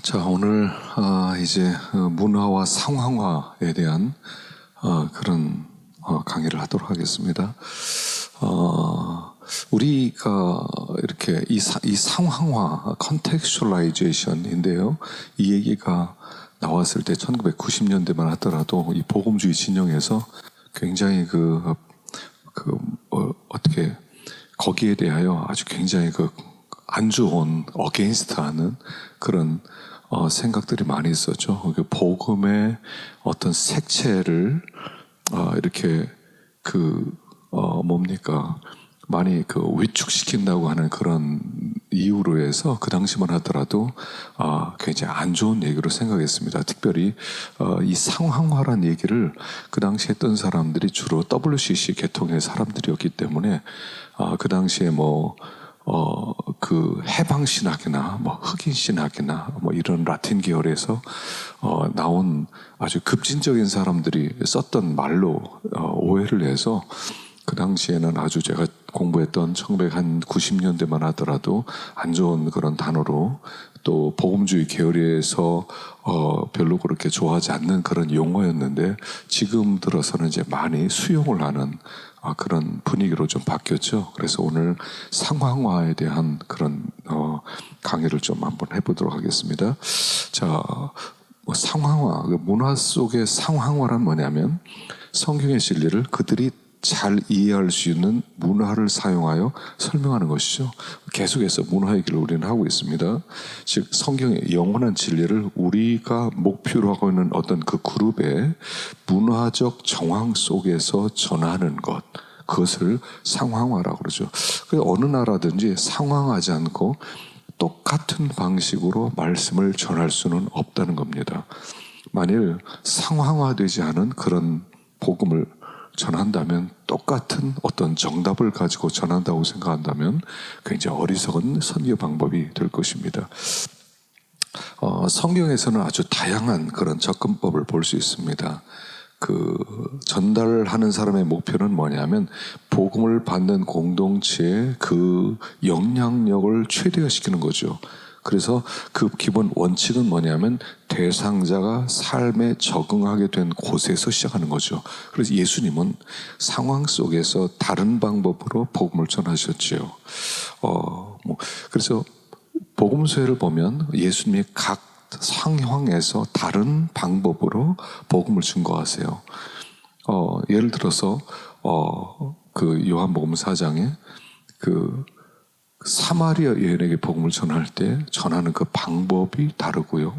자, 오늘 이제 문화와 상황화에 대한 그런 강의를 하도록 하겠습니다. 우리가 이렇게 이 상황화, 컨텍스츄얼라이제이션인데요. 이 얘기가 나왔을 때 1990년대만 하더라도 이 복음주의 진영에서 굉장히 어떻게 거기에 대하여 아주 굉장히 안 좋은 어게인스트하는 그런 생각들이 많이 있었죠. 복음의 어떤 색채를 이렇게 많이 위축시킨다고 하는 그런 이유로 해서 그 당시만 하더라도 굉장히 안 좋은 얘기로 생각했습니다. 특별히 이 상황화란 얘기를 그 당시에 했던 사람들이 주로 WCC 계통의 사람들이었기 때문에 그 당시에 해방신학이나 흑인신학이나 이런 라틴 계열에서 나온 아주 급진적인 사람들이 썼던 말로 오해를 해서 그 당시에는 아주 제가 공부했던 1990년대만 하더라도 안 좋은 그런 단어로 또 복음주의 계열에서 별로 그렇게 좋아하지 않는 그런 용어였는데 지금 들어서는 이제 많이 수용을 하는 그런 분위기로 좀 바뀌었죠. 그래서 오늘 상황화에 대한 그런 강의를 좀 한번 해보도록 하겠습니다. 자, 상황화, 문화 속의 상황화란 뭐냐면 성경의 진리를 그들이 잘 이해할 수 있는 문화를 사용하여 설명하는 것이죠. 계속해서 문화 얘기를 우리는 하고 있습니다. 즉 성경의 영원한 진리를 우리가 목표로 하고 있는 어떤 그 그룹의 문화적 정황 속에서 전하는 것, 그것을 상황화라고 그러죠. 그래서 어느 나라든지 상황하지 않고 똑같은 방식으로 말씀을 전할 수는 없다는 겁니다. 만일 상황화되지 않은 그런 복음을 전한다면, 똑같은 어떤 정답을 가지고 전한다고 생각한다면 굉장히 어리석은 선교 방법이 될 것입니다. 성경에서는 아주 다양한 그런 접근법을 볼 수 있습니다. 전달하는 사람의 목표는 뭐냐면 복음을 받는 공동체의 그 영향력을 최대화시키는 거죠. 그래서 그 기본 원칙은 뭐냐면 대상자가 삶에 적응하게 된 곳에서 시작하는 거죠. 그래서 예수님은 상황 속에서 다른 방법으로 복음을 전하셨지요. 그래서 복음서를 보면 예수님이 각 상황에서 다른 방법으로 복음을 증거하세요. 예를 들어서 요한복음 4장에 사마리아 여인에게 복음을 전할 때 전하는 그 방법이 다르고요.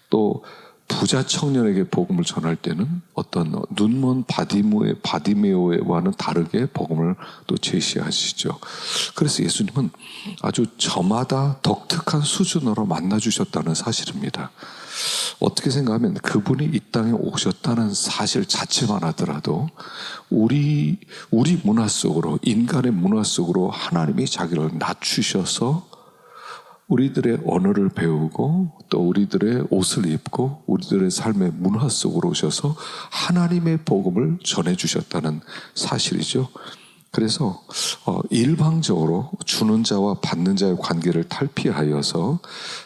또 부자 청년에게 복음을 전할 때는 어떤 눈먼 바디메오와는 다르게 복음을 또 제시하시죠. 그래서 예수님은 아주 저마다 독특한 수준으로 만나주셨다는 사실입니다. 어떻게 생각하면 그분이 이 땅에 오셨다는 사실 자체만 하더라도 우리 문화 속으로, 인간의 문화 속으로 하나님이 자기를 낮추셔서 우리들의 언어를 배우고 또 우리들의 옷을 입고 우리들의 삶의 문화 속으로 오셔서 하나님의 복음을 전해주셨다는 사실이죠. 그래서 일방적으로 주는 자와 받는 자의 관계를 탈피하여서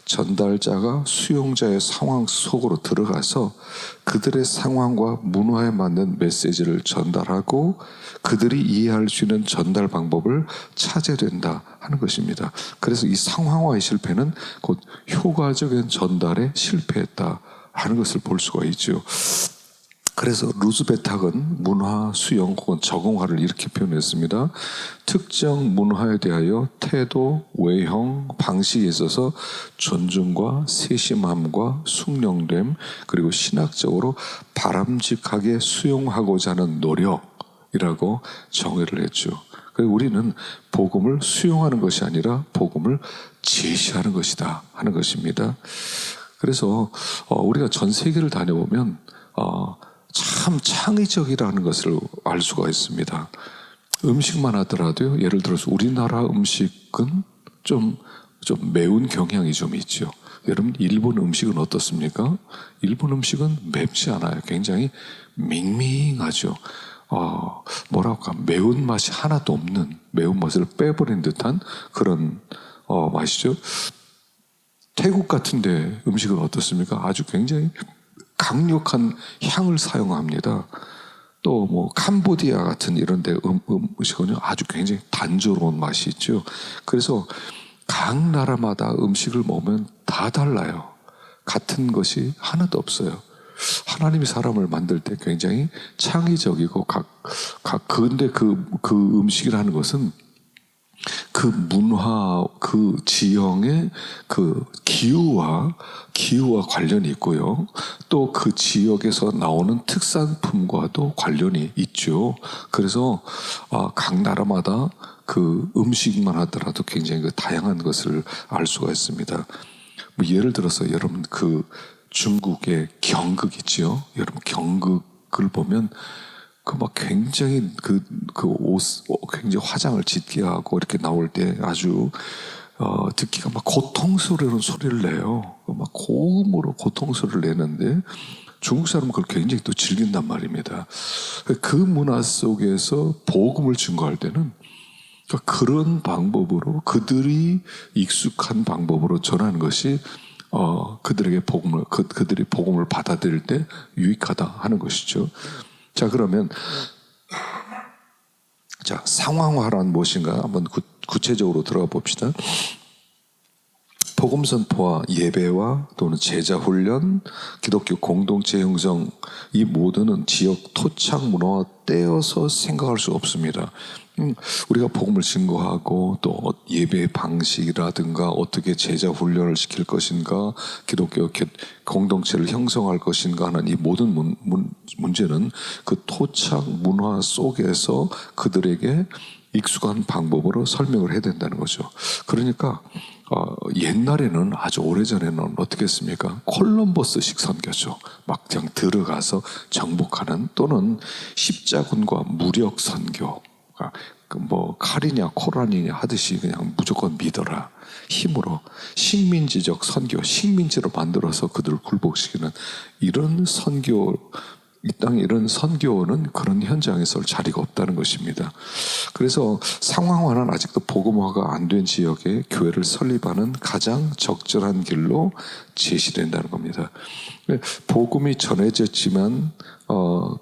전달자가 수용자의 상황 속으로 들어가서 그들의 상황과 문화에 맞는 메시지를 전달하고 그들이 이해할 수 있는 전달 방법을 찾아야 된다 하는 것입니다. 그래서 이 상황화의 실패는 곧 효과적인 전달에 실패했다 하는 것을 볼 수가 있죠. 그래서 루즈베탁은 문화 수용 혹은 적응화를 이렇게 표현했습니다. 특정 문화에 대하여 태도, 외형, 방식에 있어서 존중과 세심함과 숙련됨 그리고 신학적으로 바람직하게 수용하고자 하는 노력이라고 정의를 했죠. 그래서 우리는 복음을 수용하는 것이 아니라 복음을 제시하는 것이다 하는 것입니다. 그래서 우리가 전 세계를 다녀보면 참 창의적이라는 것을 알 수가 있습니다. 음식만 하더라도요. 예를 들어서 우리나라 음식은 좀 매운 경향이 좀 있죠. 여러분 일본 음식은 어떻습니까? 일본 음식은 맵지 않아요. 굉장히 밍밍하죠. 매운맛이 하나도 없는, 매운맛을 빼버린 듯한 그런 맛이죠. 태국 같은데 음식은 어떻습니까? 아주 굉장히 강력한 향을 사용합니다. 또 뭐 캄보디아 같은 이런 데 음식은요 아주 굉장히 단조로운 맛이 있죠. 그래서 각 나라마다 음식을 먹으면 다 달라요. 같은 것이 하나도 없어요. 하나님이 사람을 만들 때 굉장히 창의적이고 근데 그 음식이라는 것은 그 문화, 그 지형의 그 기후와 관련이 있고요. 또 그 지역에서 나오는 특산품과도 관련이 있죠. 그래서 각 나라마다 그 음식만 하더라도 굉장히 그 다양한 것을 알 수가 있습니다. 뭐 예를 들어서 여러분 그 중국의 경극 있죠. 여러분 경극을 보면 그 막 굉장히 굉장히 화장을 짙게 하고 이렇게 나올 때 아주 듣기가 막 고통스러운 소리를 내요. 막 고음으로 고통소리를 내는데 중국 사람은 그걸 굉장히 또 즐긴단 말입니다. 그 문화 속에서 복음을 증거할 때는 그런 방법으로 그들이 익숙한 방법으로 전하는 것이 그들에게 그들이 복음을 받아들일 때 유익하다 하는 것이죠. 자, 그러면 상황화란 무엇인가 한번 구체적으로 들어가 봅시다. 복음 선포와 예배와 또는 제자 훈련, 기독교 공동체 형성, 이 모두는 지역 토착 문화와 떼어서 생각할 수 없습니다. 우리가 복음을 증거하고 또 예배 방식이라든가 어떻게 제자 훈련을 시킬 것인가, 기독교 공동체를 형성할 것인가 하는 이 모든 문제는 그 토착 문화 속에서 그들에게 익숙한 방법으로 설명을 해야 된다는 거죠. 그러니까 옛날에는 아주 오래전에는 어떻게 했습니까? 콜럼버스식 선교죠. 막 그냥 들어가서 정복하는, 또는 십자군과 무력 선교. 뭐 칼이냐 코란이냐 하듯이 그냥 무조건 믿어라. 힘으로 식민지적 선교, 식민지로 만들어서 그들을 굴복시키는 이런 선교, 이 땅에 이런 선교는 그런 현장에서 자리가 없다는 것입니다. 그래서 상황화는 아직도 복음화가 안 된 지역에 교회를 설립하는 가장 적절한 길로 제시된다는 겁니다. 복음이 전해졌지만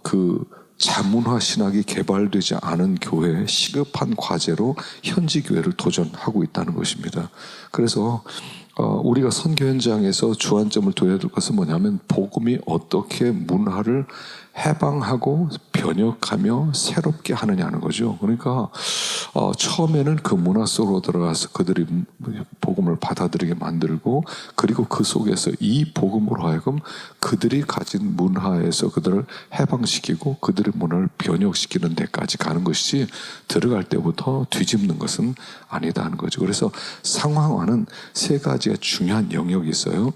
그 자문화 신학이 개발되지 않은 교회의 시급한 과제로 현지 교회를 도전하고 있다는 것입니다. 그래서 우리가 선교 현장에서 주안점을 둬야 될 것은 뭐냐면 복음이 어떻게 문화를 해방하고 변혁하며 새롭게 하느냐는 거죠. 그러니까 처음에는 그 문화 속으로 들어가서 그들이 복음을 받아들이게 만들고, 그리고 그 속에서 이 복음으로 하여금 그들이 가진 문화에서 그들을 해방시키고 그들의 문화를 변혁시키는 데까지 가는 것이지, 들어갈 때부터 뒤집는 것은 아니다 하는 거죠. 그래서 상황화는 세 가지가 중요한 영역이 있어요.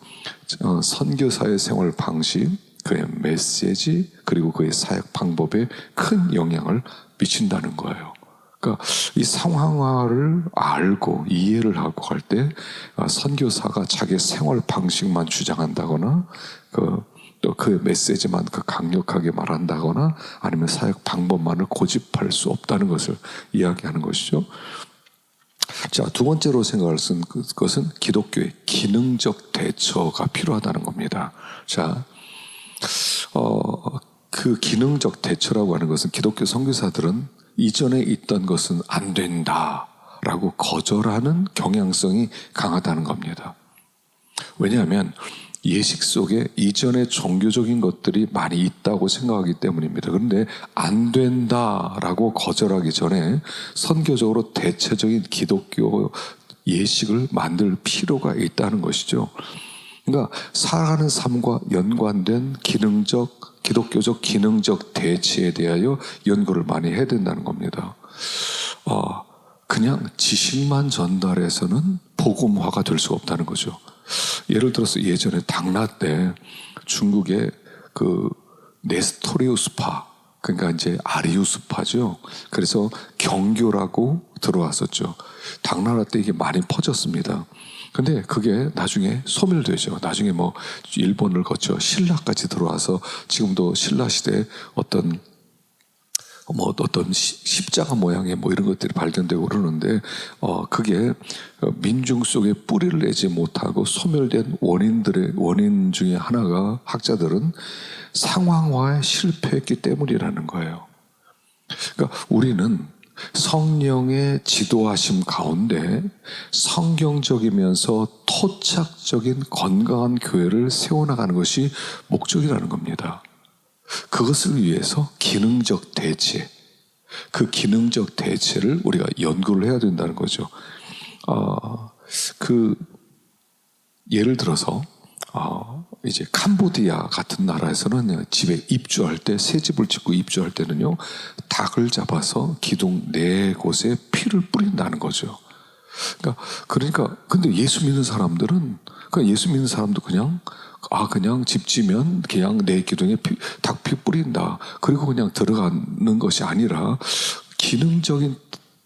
선교사의 생활 방식, 그의 메시지, 그리고 그의 사역 방법에 큰 영향을 미친다는 거예요. 그러니까 이 상황화를 알고 이해를 하고 갈 때 선교사가 자기의 생활 방식만 주장한다거나 또 그 메시지만 강력하게 말한다거나 아니면 사역 방법만을 고집할 수 없다는 것을 이야기하는 것이죠. 자, 두 번째로 생각할 수 있는 것은 기독교의 기능적 대처가 필요하다는 겁니다. 자, 그 기능적 대처라고 하는 것은 기독교 선교사들은 이전에 있던 것은 안 된다라고 거절하는 경향성이 강하다는 겁니다. 왜냐하면 예식 속에 이전에 종교적인 것들이 많이 있다고 생각하기 때문입니다. 그런데 안 된다라고 거절하기 전에 선교적으로 대체적인 기독교 예식을 만들 필요가 있다는 것이죠. 그러니까 살아가는 삶과 연관된 기독교적 기능적 대치에 대하여 연구를 많이 해야 된다는 겁니다. 그냥 지식만 전달해서는 복음화가 될 수가 없다는 거죠. 예를 들어서 예전에 당나 때 중국의 그 네스토리우스파, 그러니까 이제 아리우스파죠. 그래서 경교라고 들어왔었죠. 당나라 때 이게 많이 퍼졌습니다. 근데 그게 나중에 소멸되죠. 나중에 뭐 일본을 거쳐 신라까지 들어와서 지금도 신라 시대에 어떤 뭐 어떤 십자가 모양의 뭐 이런 것들이 발견되고 그러는데 그게 민중 속에 뿌리를 내지 못하고 소멸된 원인 중에 하나가 학자들은 상황화에 실패했기 때문이라는 거예요. 그러니까 우리는 성령의 지도하심 가운데 성경적이면서 토착적인 건강한 교회를 세워나가는 것이 목적이라는 겁니다. 그것을 위해서 기능적 대체, 그 기능적 대체를 우리가 연구를 해야 된다는 거죠. 예를 들어서 이제 캄보디아 같은 나라에서는 집에 입주할 때, 새 집을 짓고 입주할 때는요, 닭을 잡아서 기둥 4곳에 피를 뿌린다는 거죠. 그러니까 근데 예수 믿는 사람들은, 예수 믿는 사람도 그냥 집 지면 그냥 내 기둥에 닭피 뿌린다. 그리고 그냥 들어가는 것이 아니라 기능적인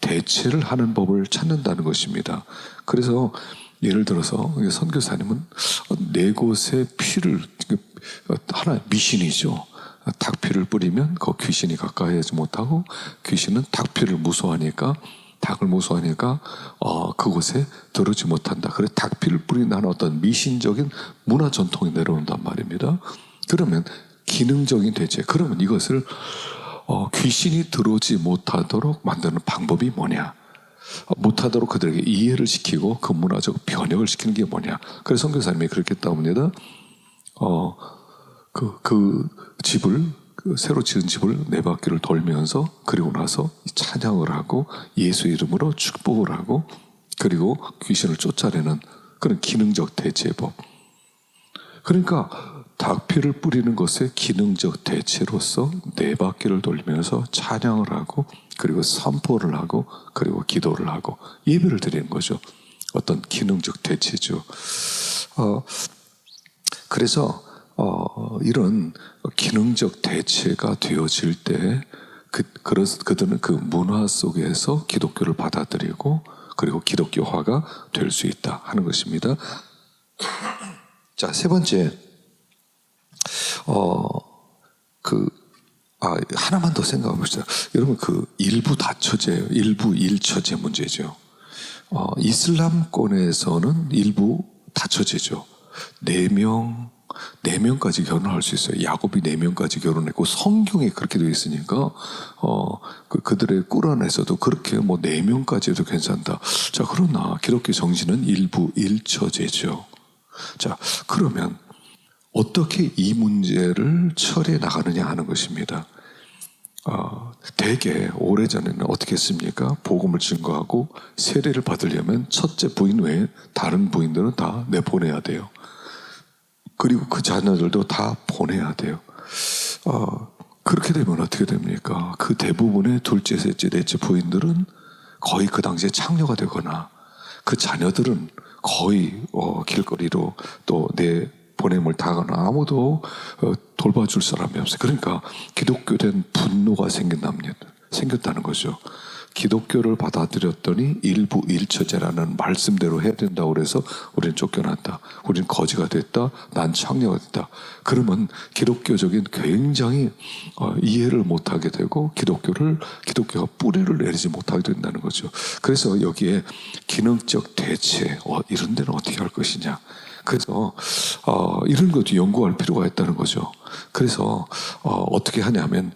대체를 하는 법을 찾는다는 것입니다. 그래서 예를 들어서 선교사님은 4곳의 피를, 하나의 미신이죠. 닭피를 뿌리면 그 귀신이 가까이 하지 못하고, 귀신은 닭피를 무서워하니까, 닭을 무서워하니까 그곳에 들어오지 못한다. 그래서 닭피를 뿌린다는 어떤 미신적인 문화 전통이 내려온단 말입니다. 그러면 기능적인 대체, 그러면 이것을 귀신이 들어오지 못하도록 만드는 방법이 뭐냐? 못하도록 그들에게 이해를 시키고 그 문화적 변혁을 시키는 게 뭐냐? 그래서 선교사님이 그렇게 했다고 합니다. 그 집을, 새로 지은 집을 4바퀴를 돌면서, 그리고 나서 찬양을 하고 예수 이름으로 축복을 하고, 그리고 귀신을 쫓아내는 그런 기능적 대체법. 그러니까 닭피를 뿌리는 것의 기능적 대체로서 4바퀴를 돌면서 찬양을 하고, 그리고 선포를 하고, 그리고 기도를 하고 예배를 드리는 거죠. 어떤 기능적 대체죠. 그래서 이런 기능적 대체가 되어질 때 그들은 그 문화 속에서 기독교를 받아들이고, 그리고 기독교화가 될 수 있다 하는 것입니다. 자, 3번째, 하나만 더 생각해 보시죠. 여러분, 일부 다처제예요. 일부 일처제 문제죠. 이슬람권에서는 일부 다처제죠. 4명까지 결혼할 수 있어요. 야곱이 4명까지 결혼했고, 성경에 그렇게 되어 있으니까, 그들의 꿀안에서도 그렇게 4명까지 해도 괜찮다. 자, 그러나 기독교 정신은 일부 일처제죠. 자, 그러면 어떻게 이 문제를 처리해 나가느냐 하는 것입니다. 대개 오래전에는 어떻게 했습니까? 복음을 증거하고 세례를 받으려면 첫째 부인 외에 다른 부인들은 다 내보내야 돼요. 그리고 그 자녀들도 다 보내야 돼요. 그렇게 되면 어떻게 됩니까? 그 대부분의 둘째, 셋째, 넷째 부인들은 거의 그 당시에 창녀가 되거나, 그 자녀들은 거의 길거리로 또 내 보냄을 당하거나 아무도 돌봐줄 사람이 없어요. 그러니까 기독교된 분노가 생겼다는 거죠. 기독교를 받아들였더니 일부 일처제라는 말씀대로 해야 된다고 그래서 우리는 쫓겨났다. 우리는 거지가 됐다. 난 창녀가 됐다. 그러면 기독교적인 굉장히 이해를 못하게 되고 기독교가 뿌리를 내리지 못하게 된다는 거죠. 그래서 여기에 기능적 대체 이런 데는 어떻게 할 것이냐. 그래서 이런 것도 연구할 필요가 있다는 거죠. 그래서 어떻게 하냐면,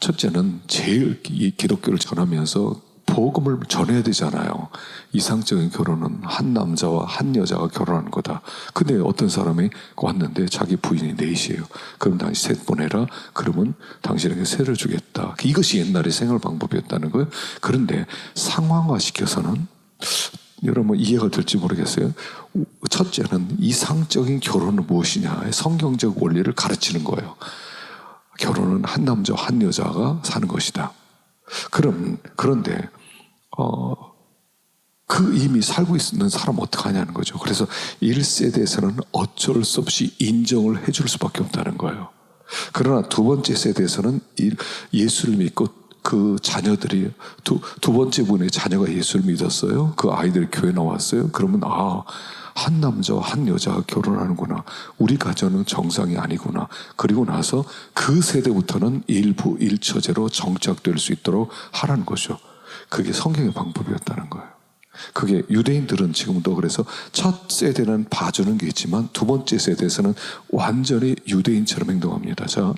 첫째는 제일 이 기독교를 전하면서 복음을 전해야 되잖아요. 이상적인 결혼은 한 남자와 한 여자가 결혼하는 거다. 근데 어떤 사람이 왔는데 자기 부인이 4이에요. 그럼 당신 셋 보내라. 그러면 당신에게 세를 주겠다. 이것이 옛날의 생활 방법이었다는 거예요. 그런데 상황화시켜서는, 여러분 이해가 될지 모르겠어요. 첫째는 이상적인 결혼은 무엇이냐, 성경적 원리를 가르치는 거예요. 결혼은 한 남자 한 여자가 사는 것이다. 그런데 이미 살고 있는 사람 어떡하냐는 거죠. 그래서 1세대에서는 어쩔 수 없이 인정을 해줄 수밖에 없다는 거예요. 그러나 2번째 세대에서는 예수를 믿고 그 자녀들이 두 번째 분의 자녀가 예수를 믿었어요. 그 아이들이 교회 나왔어요. 그러면 한 남자와 한 여자가 결혼하는구나. 우리 가정은 정상이 아니구나. 그리고 나서 그 세대부터는 일부 일처제로 정착될 수 있도록 하라는 거죠. 그게 성경의 방법이었다는 거예요. 그게 유대인들은 지금도 그래서 첫 세대는 봐주는 게 있지만 두 번째 세대에서는 완전히 유대인처럼 행동합니다. 자,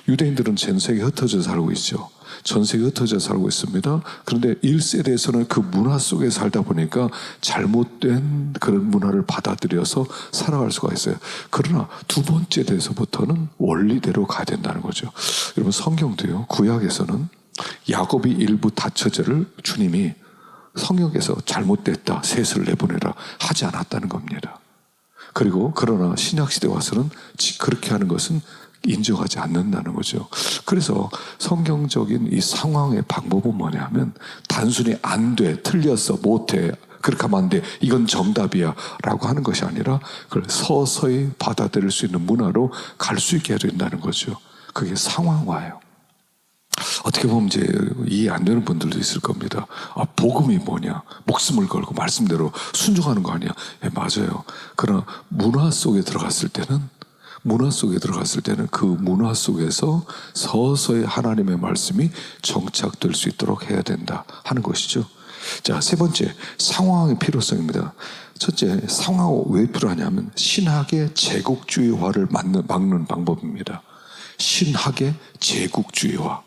유대인들은 전 세계에 흩어져 살고 있죠. 전 세계에 흩어져 살고 있습니다. 그런데 1세대에서는 그 문화 속에 살다 보니까 잘못된 그런 문화를 받아들여서 살아갈 수가 있어요. 그러나 두 번째 대에서부터는 원리대로 가야 된다는 거죠. 여러분, 성경도요, 구약에서는 야곱이 일부 다처제를 주님이 성경에서 잘못됐다, 셋을 내보내라 하지 않았다는 겁니다. 그리고 그러나 신약시대 와서는 그렇게 하는 것은 인정하지 않는다는 거죠. 그래서 성경적인 이 상황의 방법은 뭐냐 하면 단순히 안 돼, 틀렸어, 못해, 그렇게 하면 안 돼, 이건 정답이야 라고 하는 것이 아니라 그걸 서서히 받아들일 수 있는 문화로 갈 수 있게 해야 된다는 거죠. 그게 상황화예요. 어떻게 보면 이제 이해 안 되는 분들도 있을 겁니다. 아, 복음이 뭐냐? 목숨을 걸고 말씀대로 순종하는 거 아니야? 예, 맞아요. 그러나 문화 속에 들어갔을 때는 그 문화 속에서 서서히 하나님의 말씀이 정착될 수 있도록 해야 된다 하는 것이죠. 자, 세 번째, 상황의 필요성입니다. 첫째, 상황이 왜 필요하냐면 신학의 제국주의화를 막는 방법입니다. 신학의 제국주의화.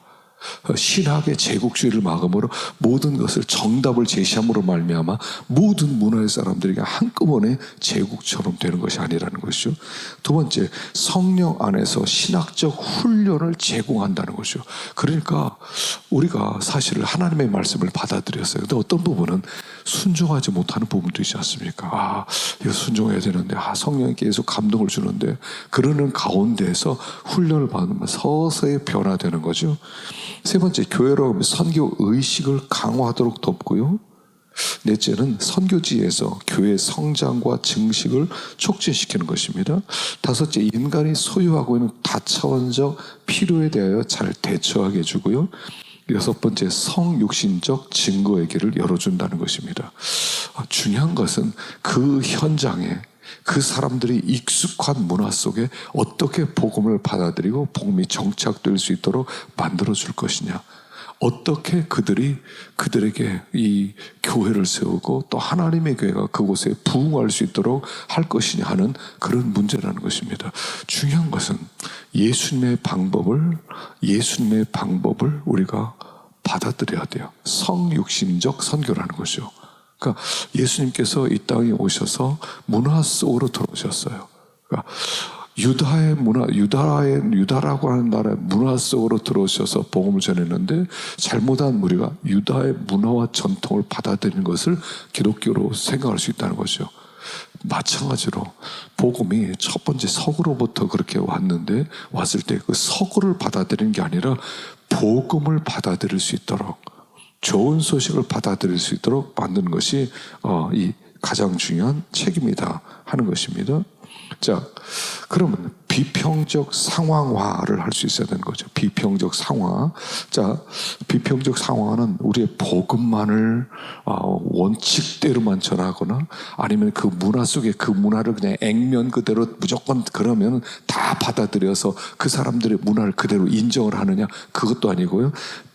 신학의 제국주의를 막음으로 모든 것을 정답을 제시함으로 말미암아 모든 문화의 사람들에게 한꺼번에 제국처럼 되는 것이 아니라는 것이죠. 두 번째, 성령 안에서 신학적 훈련을 제공한다는 것이죠. 그러니까 우리가 사실 하나님의 말씀을 받아들였어요. 근데 어떤 부분은 순종하지 못하는 부분도 있지 않습니까? 아, 이거 순종해야 되는데, 성령이 계속 감동을 주는데, 그러는 가운데에서 훈련을 받으면 서서히 변화되는 거죠. 세 번째, 교회로 하면 선교 의식을 강화하도록 돕고요. 넷째는 선교지에서 교회 성장과 증식을 촉진시키는 것입니다. 다섯째, 인간이 소유하고 있는 다차원적 필요에 대하여 잘 대처하게 해주고요. 여섯 번째, 성육신적 증거의 길을 열어준다는 것입니다. 중요한 것은 그 현장에 그 사람들이 익숙한 문화 속에 어떻게 복음을 받아들이고 복음이 정착될 수 있도록 만들어줄 것이냐, 어떻게 그들에게 이 교회를 세우고 또 하나님의 교회가 그곳에 부흥할 수 있도록 할 것이냐 하는 그런 문제라는 것입니다. 중요한 것은 예수님의 방법을 우리가 받아들여야 돼요. 성육신적 선교라는 것이죠. 그러니까 예수님께서 이 땅에 오셔서 문화 속으로 들어오셨어요. 그러니까 유다라고 하는 나라의 문화 속으로 들어오셔서 복음을 전했는데, 잘못한 무리가 유다의 문화와 전통을 받아들이는 것을 기독교로 생각할 수 있다는 것이죠. 마찬가지로 복음이 첫 번째 서구로부터 그렇게 왔을 때 그 서구를 받아들이는 게 아니라 복음을 받아들일 수 있도록, 좋은 소식을 받아들일 수 있도록 만드는 것이 이 가장 중요한 책임이다 하는 것입니다. 자, 그러면 비평적 상황화를 할 수 있어야 되는 거죠. 비평적 상황화. 자, 비평적 상황화는 우리의 복음만을 원칙대로만 전하거나 아니면 그 문화 속에 그 문화를 그냥 액면 그대로 무조건 그러면 다 받아들여서 그 사람들의 문화를 그대로 인정을 하느냐, 그것도 아니고요.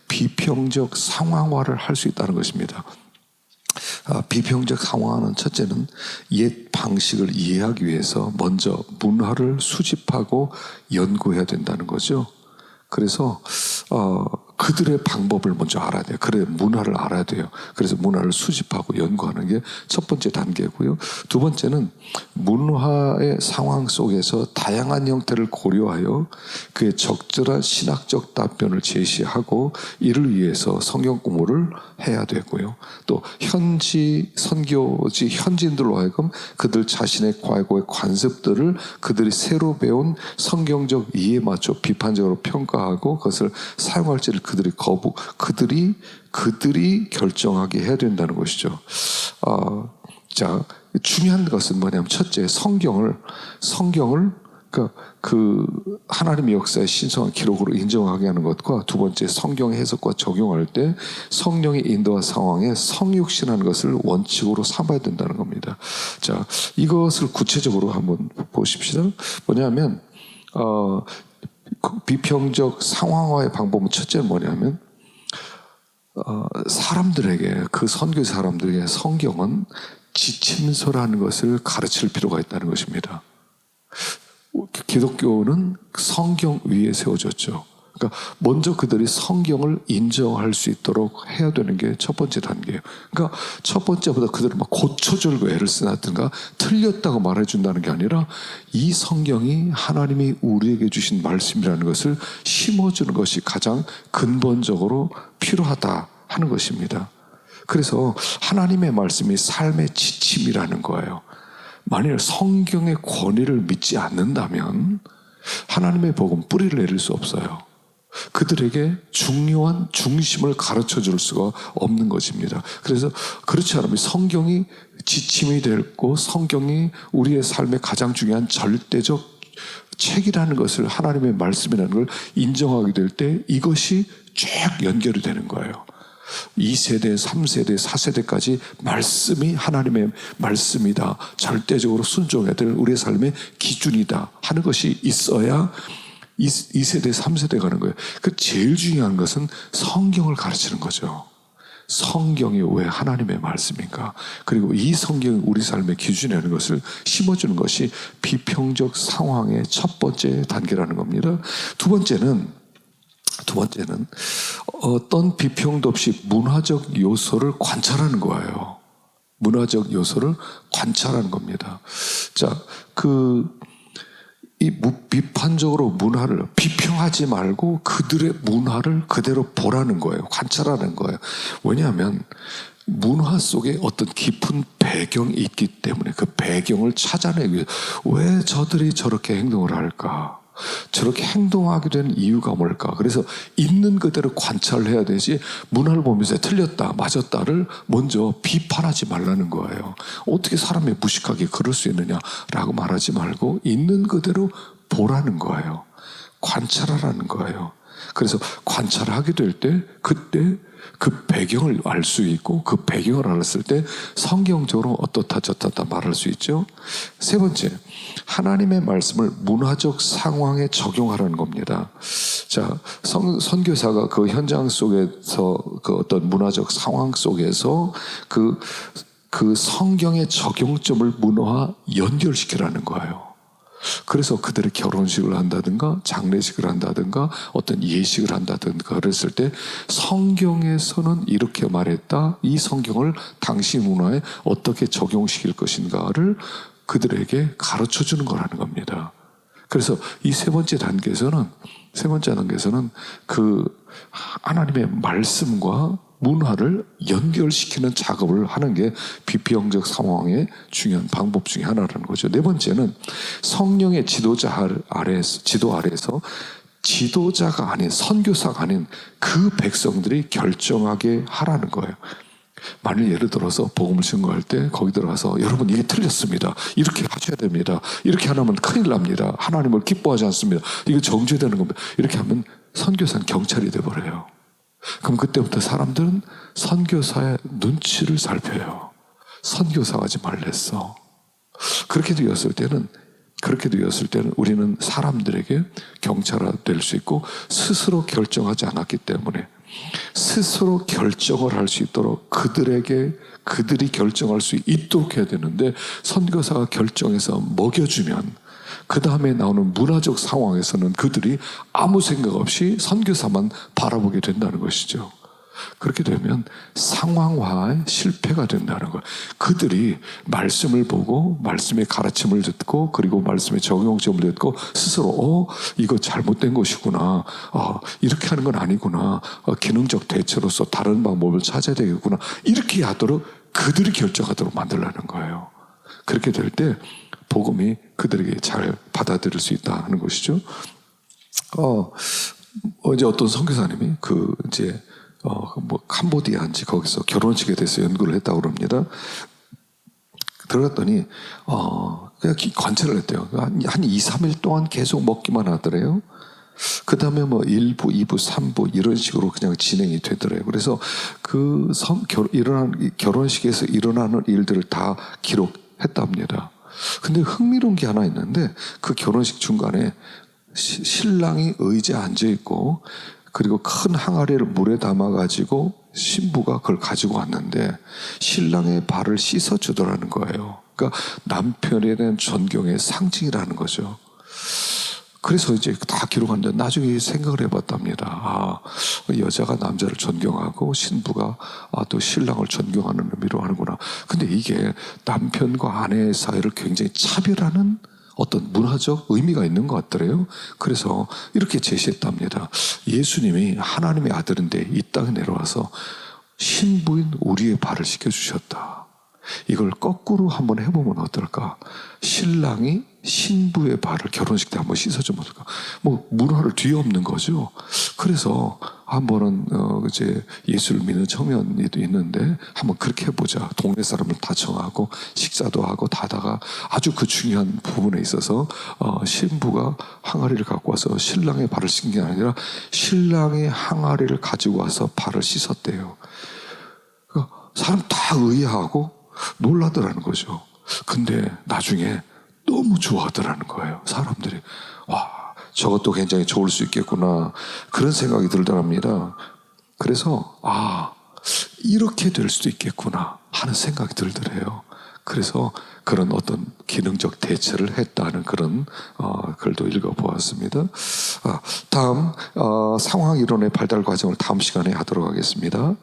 비평적 상황화를 할 수 있다는 것입니다. 비평적 상황화는 첫째는 옛 방식을 이해하기 위해서 먼저 문화를 수집하고 연구해야 된다는 거죠. 그래서 그들의 방법을 먼저 알아야 돼요. 그래, 문화를 알아야 돼요. 그래서 문화를 수집하고 연구하는 게 첫 번째 단계고요. 두 번째는 문화의 상황 속에서 다양한 형태를 고려하여 그의 적절한 신학적 답변을 제시하고 이를 위해서 성경 공부를 해야 되고요. 또 현지 선교지 현지인들로 하여금 그들 자신의 과거의 관습들을 그들이 새로 배운 성경적 이해에 맞춰 비판적으로 평가하고 그것을 사용할지를 그들이 결정하게 해야 된다는 것이죠. 자, 중요한 것은 뭐냐면 첫째, 성경을 그러니까 그 하나님의 역사의 신성한 기록으로 인정하게 하는 것과 두 번째 성경 해석과 적용할 때 성령의 인도와 상황에 성육신하는 것을 원칙으로 삼아야 된다는 겁니다. 자, 이것을 구체적으로 한번 보십시다. 뭐냐면 비평적 상황화의 방법은 첫째는 뭐냐면 사람들에게 그 선교 사람들에게 성경은 지침서라는 것을 가르칠 필요가 있다는 것입니다. 기독교는 성경 위에 세워졌죠. 그러니까 먼저 그들이 성경을 인정할 수 있도록 해야 되는 게 첫 번째 단계예요. 그러니까 첫 번째보다 그들을 막 고쳐줄고 애를 쓰나든가 틀렸다고 말해준다는 게 아니라 이 성경이 하나님이 우리에게 주신 말씀이라는 것을 심어주는 것이 가장 근본적으로 필요하다 하는 것입니다. 그래서 하나님의 말씀이 삶의 지침이라는 거예요. 만일 성경의 권위를 믿지 않는다면 하나님의 복음 뿌리를 내릴 수 없어요. 그들에게 중요한 중심을 가르쳐 줄 수가 없는 것입니다. 그래서 그렇지 않으면 성경이 지침이 되고 성경이 우리의 삶의 가장 중요한 절대적 책이라는 것을 하나님의 말씀이라는 걸 인정하게 될 때 이것이 쭉 연결이 되는 거예요. 2세대, 3세대, 4세대까지 말씀이 하나님의 말씀이다. 절대적으로 순종해야 될 우리의 삶의 기준이다 하는 것이 있어야 2세대, 3세대 가는 거예요. 그 제일 중요한 것은 성경을 가르치는 거죠. 성경이 왜 하나님의 말씀인가? 그리고 이 성경이 우리 삶의 기준이라는 것을 심어주는 것이 비평적 상황의 첫 번째 단계라는 겁니다. 두 번째는 어떤 비평도 없이 문화적 요소를 관찰하는 거예요. 문화적 요소를 관찰하는 겁니다. 자, 이 비판적으로 문화를 비평하지 말고 그들의 문화를 그대로 보라는 거예요. 관찰하는 거예요. 왜냐하면 문화 속에 어떤 깊은 배경이 있기 때문에 그 배경을 찾아내기 위해서 왜 저들이 저렇게 행동을 할까? 저렇게 행동하게 된 이유가 뭘까? 그래서 있는 그대로 관찰을 해야 되지 문화를 보면서 틀렸다, 맞았다를 먼저 비판하지 말라는 거예요. 어떻게 사람이 무식하게 그럴 수 있느냐라고 말하지 말고 있는 그대로 보라는 거예요. 관찰하라는 거예요. 그래서 관찰하게 될 때 그때 그 배경을 알 수 있고 그 배경을 알았을 때 성경적으로 어떻다 저떻다 말할 수 있죠. 세 번째, 하나님의 말씀을 문화적 상황에 적용하라는 겁니다. 자, 선교사가 그 현장 속에서 그 어떤 문화적 상황 속에서 그 성경의 적용점을 문화와 연결시키라는 거예요. 그래서 그들의 결혼식을 한다든가 장례식을 한다든가 어떤 예식을 한다든가 그랬을 때 성경에서는 이렇게 말했다. 이 성경을 당시 문화에 어떻게 적용시킬 것인가를 그들에게 가르쳐 주는 거라는 겁니다. 그래서 이 세 번째 단계에서는 그 하나님의 말씀과 문화를 연결시키는 작업을 하는 게 비평적 상황의 중요한 방법 중에 하나라는 거죠. 네 번째는 성령의 지도 아래에서 지도자가 아닌 선교사가 아닌 그 백성들이 결정하게 하라는 거예요. 만일 예를 들어서 복음을 증거할 때 거기 들어가서 여러분 이게 틀렸습니다. 이렇게 하셔야 됩니다. 이렇게 안 하면 큰일 납니다. 하나님을 기뻐하지 않습니다. 이거 정죄되는 겁니다. 이렇게 하면 선교사는 경찰이 돼버려요. 그럼 그때부터 사람들은 선교사의 눈치를 살펴요. 선교사가 하지 말랬어. 그렇게 되었을 때는 우리는 사람들에게 경찰화 될 수 있고 스스로 결정하지 않았기 때문에 스스로 결정을 할 수 있도록 그들이 결정할 수 있도록 해야 되는데 선교사가 결정해서 먹여주면 그 다음에 나오는 문화적 상황에서는 그들이 아무 생각 없이 선교사만 바라보게 된다는 것이죠. 그렇게 되면 상황화의 실패가 된다는 거예요. 그들이 말씀을 보고 말씀의 가르침을 듣고 그리고 말씀의 적용점을 듣고 스스로 이거 잘못된 것이구나. 이렇게 하는 건 아니구나. 기능적 대처로서 다른 방법을 찾아야 되겠구나. 이렇게 하도록 그들이 결정하도록 만들라는 거예요. 그렇게 될 때 복음이 그들에게 잘 받아들일 수 있다 하는 것이죠. 어제 어떤 선교사님이 캄보디아인지 거기서 결혼식에 대해서 연구를 했다고 그럽니다. 들어갔더니 그냥 관찰을 했대요. 한 2, 3일 동안 계속 먹기만 하더래요. 그 다음에 뭐 1부, 2부, 3부 이런 식으로 그냥 진행이 되더래요. 그래서 그 결혼식에서 일어나는 일들을 다 기록했답니다. 근데 흥미로운 게 하나 있는데 그 결혼식 중간에 신랑이 의자에 앉아 있고 그리고 큰 항아리를 물에 담아가지고 신부가 그걸 가지고 왔는데 신랑의 발을 씻어주더라는 거예요. 그러니까 남편에 대한 존경의 상징이라는 거죠. 그래서 이제 다 기록하는데 나중에 생각을 해봤답니다. 아, 여자가 남자를 존경하고 신부가 또 신랑을 존경하는 의미로 하는구나. 근데 이게 남편과 아내의 사이를 굉장히 차별하는 어떤 문화적 의미가 있는 것 같더래요. 그래서 이렇게 제시했답니다. 예수님이 하나님의 아들인데 이 땅에 내려와서 신부인 우리의 발을 씻겨주셨다. 이걸 거꾸로 한번 해보면 어떨까? 신랑이 신부의 발을 결혼식 때 한번 씻어주면 어떨까? 뭐 문화를 뒤엎는 거죠. 그래서 한 번은 이제 예수를 믿는 청년이도 있는데 한번 그렇게 해보자. 동네 사람을 다 청하고 식사도 하고 다다가 아주 그 중요한 부분에 있어서 신부가 항아리를 갖고 와서 신랑의 발을 씻는 게 아니라 신랑의 항아리를 가지고 와서 발을 씻었대요. 그러니까 사람 다 의아하고 놀라더라는 거죠. 근데 나중에 너무 좋아하더라는 거예요. 사람들이. 와, 저것도 굉장히 좋을 수 있겠구나. 그런 생각이 들더랍니다. 그래서 이렇게 될 수도 있겠구나 하는 생각이 들더래요. 그래서 그런 어떤 기능적 대처를 했다는 그런 글도 읽어보았습니다. 다음 상황 이론의 발달 과정을 다음 시간에 하도록 하겠습니다.